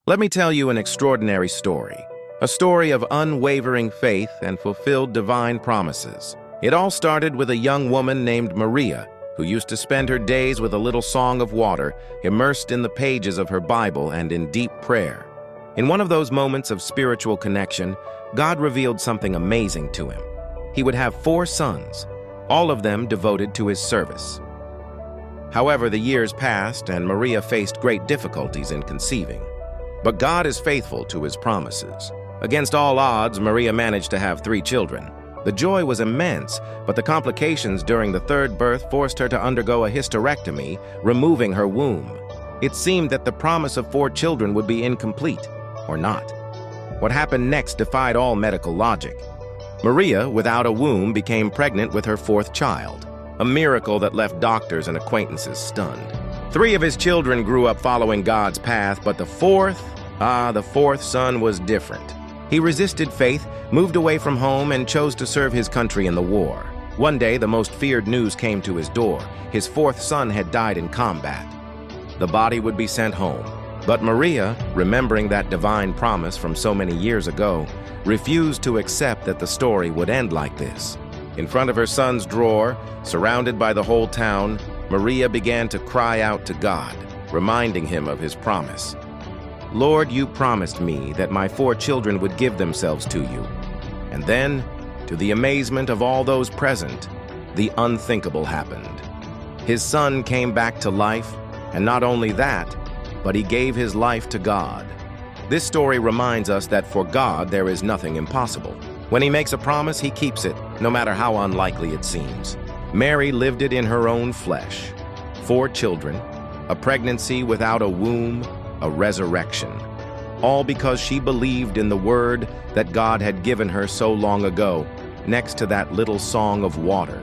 Let me tell you an extraordinary story, a story of unwavering faith and fulfilled divine promises. It all started with a young woman named Maria, who used to spend her days with a little song of water, immersed in the pages of her Bible and in deep prayer. In one of those moments of spiritual connection, God revealed something amazing to him. He would have 4 sons, all of them devoted to his service. However, the years passed and Maria faced great difficulties in conceiving. But God is faithful to his promises. Against all odds, Maria managed to have 3 children. The joy was immense, but the complications during the 3rd birth forced her to undergo a hysterectomy, removing her womb. It seemed that the promise of 4 children would be incomplete, or not. What happened next defied all medical logic. Maria, without a womb, became pregnant with her 4th child, a miracle that left doctors and acquaintances stunned. 3 of his children grew up following God's path, but the 4th son was different. He resisted faith, moved away from home, and chose to serve his country in the war. One day, the most feared news came to his door. His 4th son had died in combat. The body would be sent home. But Maria, remembering that divine promise from so many years ago, refused to accept that the story would end like this. In front of her son's drawer, surrounded by the whole town, Maria began to cry out to God, reminding him of his promise. "Lord, you promised me that my 4 children would give themselves to you." And then, to the amazement of all those present, the unthinkable happened. His son came back to life, and not only that, but he gave his life to God. This story reminds us that for God there is nothing impossible. When he makes a promise, he keeps it, no matter how unlikely it seems. Mary lived it in her own flesh. 4 children, a pregnancy without a womb, a resurrection. All because she believed in the word that God had given her so long ago, next to that little song of water.